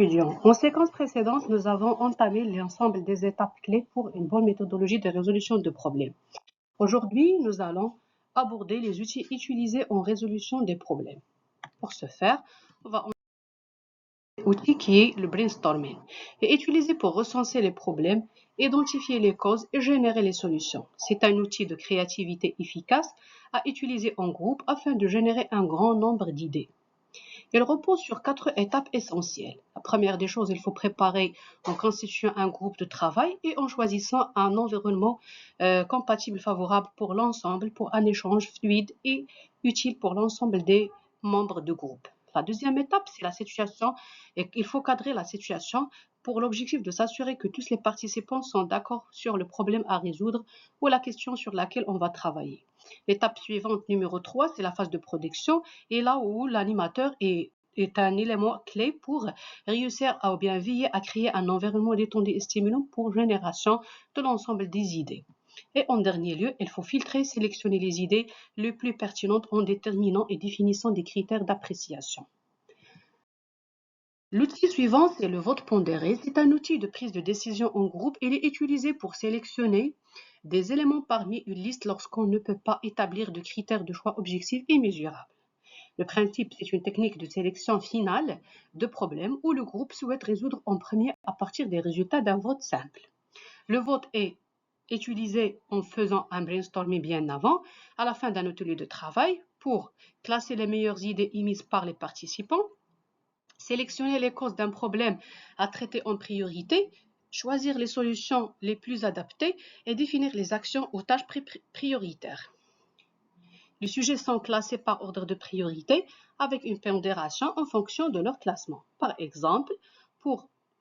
étudiants, en séquence précédente, nous avons entamé l'ensemble des étapes clés pour une bonne méthodologie de résolution de problèmes. Aujourd'hui, nous allons aborder les outils utilisés en résolution des problèmes. Pour ce faire, on va outil qui est le brainstorming est utilisé pour recenser les problèmes, identifier les causes et générer les solutions. C'est un outil de créativité efficace à utiliser en groupe afin de générer un grand nombre d'idées. Il repose sur 4 étapes essentielles. La première des choses, il faut préparer en constituant un groupe de travail et en choisissant un environnement compatible, favorable pour l'ensemble, pour un échange fluide et utile pour l'ensemble des membres du groupe. La deuxième étape, c'est la situation et il faut cadrer la situation pour l'objectif de s'assurer que tous les participants sont d'accord sur le problème à résoudre ou la question sur laquelle on va travailler. L'étape suivante, numéro 3, c'est la phase de production et là où l'animateur est un élément clé pour réussir à bien veiller à créer un environnement détendu et stimulant pour génération de l'ensemble des idées. Et en dernier lieu, il faut filtrer, sélectionner les idées les plus pertinentes en déterminant et définissant des critères d'appréciation. L'outil suivant, c'est le vote pondéré. C'est un outil de prise de décision en groupe. Il est utilisé pour sélectionner des éléments parmi une liste lorsqu'on ne peut pas établir de critères de choix objectifs et mesurables. Le principe, c'est une technique de sélection finale de problèmes où le groupe souhaite résoudre en premier à partir des résultats d'un vote simple. Le vote est utilisé en faisant un brainstorming bien avant, à la fin d'un atelier de travail, pour classer les meilleures idées émises par les participants, sélectionner les causes d'un problème à traiter en priorité, choisir les solutions les plus adaptées et définir les actions ou tâches prioritaires. Les sujets sont classés par ordre de priorité avec une pondération en fonction de leur classement. Par exemple,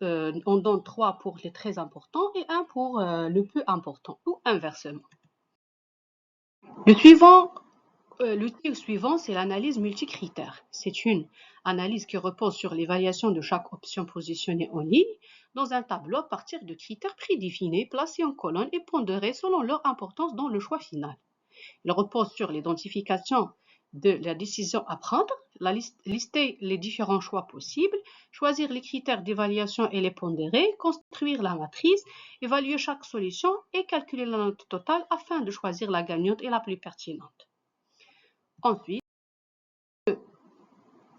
on donne 3 pour les très importants et 1 pour le peu important ou inversement. L'outil suivant, c'est l'analyse multicritère. C'est une analyse qui repose sur l'évaluation de chaque option positionnée en ligne dans un tableau à partir de critères prédéfinis placés en colonne et pondérés selon leur importance dans le choix final. Il repose sur l'identification de la décision à prendre, lister les différents choix possibles, choisir les critères d'évaluation et les pondérer, construire la matrice, évaluer chaque solution et calculer la note totale afin de choisir la gagnante et la plus pertinente. Ensuite,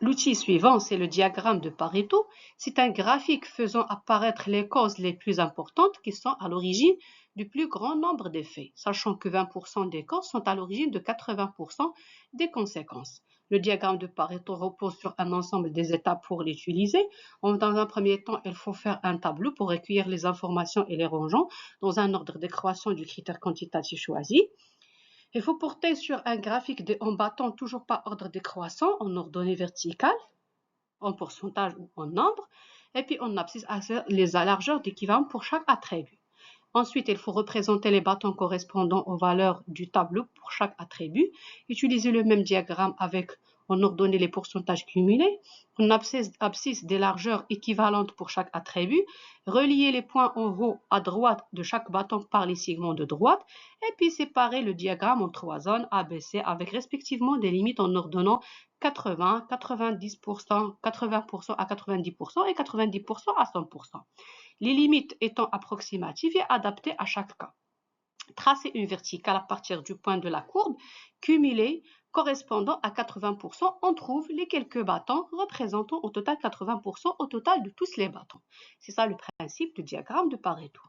l'outil suivant, c'est le diagramme de Pareto. C'est un graphique faisant apparaître les causes les plus importantes qui sont à l'origine du plus grand nombre d'effets, sachant que 20% des causes sont à l'origine de 80% des conséquences. Le diagramme de Pareto repose sur un ensemble des étapes pour l'utiliser. Dans un premier temps, il faut faire un tableau pour recueillir les informations et les rangeant dans un ordre décroissant du critère quantitatif choisi. Il faut porter sur un graphique en battant toujours par ordre décroissant, en ordonnée verticale, en pourcentage ou en nombre, et puis on abscisse les largeurs d'équivalent pour chaque attribut. Ensuite, il faut représenter les bâtons correspondant aux valeurs du tableau pour chaque attribut. Utiliser le même diagramme avec en ordonnée les pourcentages cumulés. On abscisse des largeurs équivalentes pour chaque attribut. Relier les points en haut à droite de chaque bâton par les segments de droite. Et puis séparer le diagramme en 3 zones ABC avec respectivement des limites en ordonnant 80, 90%, 80% à 90% et 90% à 100%. Les limites étant approximatives et adaptées à chaque cas. Tracer une verticale à partir du point de la courbe, cumulée correspondant à 80%, on trouve les quelques bâtons représentant au total 80% au total de tous les bâtons. C'est ça le principe du diagramme de Pareto.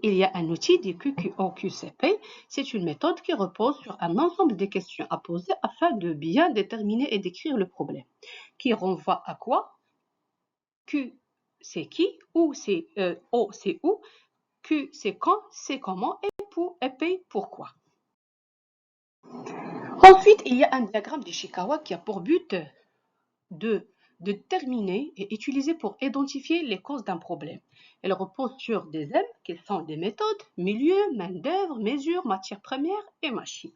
Il y a un outil dit QQOQCP. C'est une méthode qui repose sur un ensemble de questions à poser afin de bien déterminer et décrire le problème. Qui renvoie à quoi? Q, c'est qui? O, c'est où? Q, c'est quand? C'est comment? Et P, pourquoi? Ensuite, il y a un diagramme d'Ishikawa qui a pour but de déterminer et utiliser pour identifier les causes d'un problème. Elle repose sur des M qui sont des méthodes, milieu, main-d'œuvre, mesure, matière première et machine.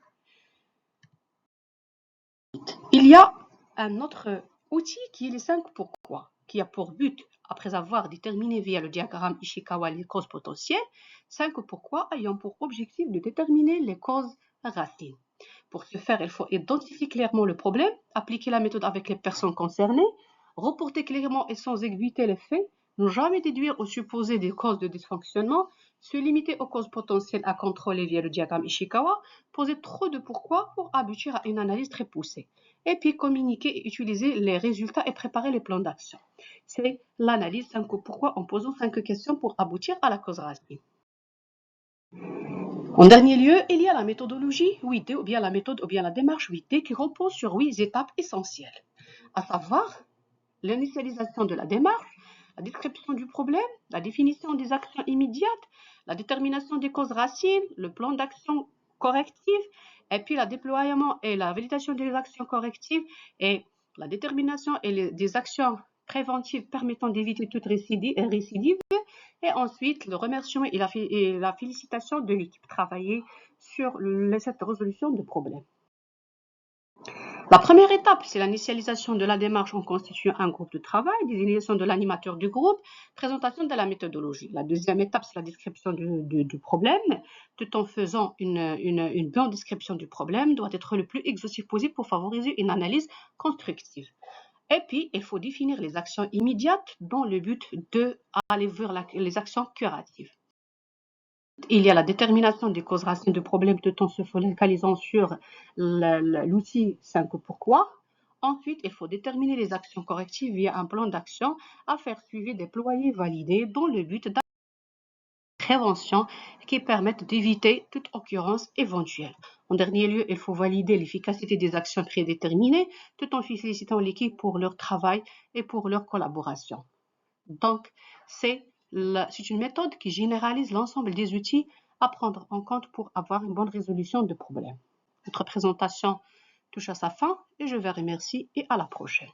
Il y a un autre outil qui est les 5 pourquoi, qui a pour but, après avoir déterminé via le diagramme Ishikawa les causes potentielles, 5 pourquoi ayant pour objectif de déterminer les causes racines. Pour ce faire, il faut identifier clairement le problème, appliquer la méthode avec les personnes concernées, reporter clairement et sans aiguïter les faits, ne jamais déduire ou supposer des causes de dysfonctionnement, se limiter aux causes potentielles à contrôler via le diagramme Ishikawa, poser trop de pourquoi pour aboutir à une analyse très poussée. Et puis communiquer et utiliser les résultats et préparer les plans d'action. C'est l'analyse 5 pourquoi en posant 5 questions pour aboutir à la cause racine. En dernier lieu, il y a la méthodologie 8D ou bien la méthode ou bien la démarche 8D qui repose sur 8 étapes essentielles, à savoir l'initialisation de la démarche, la description du problème, la définition des actions immédiates, la détermination des causes racines, le plan d'action corrective, et puis le déploiement et la validation des actions correctives et la détermination des actions préventives permettant d'éviter toute récidive. Et ensuite, le remerciement et la félicitation de l'équipe travaillée sur cette résolution de problème. La première étape, c'est l'initialisation de la démarche en constituant un groupe de travail, désignation de l'animateur du groupe, présentation de la méthodologie. La deuxième étape, c'est la description du problème. Tout en faisant une bonne description du problème, doit être le plus exhaustif possible pour favoriser une analyse constructive. Et puis, il faut définir les actions immédiates dans le but d'aller vers les actions curatives. Il y a la détermination des causes racines de problèmes tout en se focalisant sur l'outil 5 pourquoi. Ensuite, il faut déterminer les actions correctives via un plan d'action à faire suivre, déployer, valider dans le but de prévention qui permettent d'éviter toute occurrence éventuelle. En dernier lieu, il faut valider l'efficacité des actions prédéterminées tout en félicitant l'équipe pour leur travail et pour leur collaboration. Donc, c'est une méthode qui généralise l'ensemble des outils à prendre en compte pour avoir une bonne résolution de problèmes. Notre présentation touche à sa fin et je vous remercie et à la prochaine.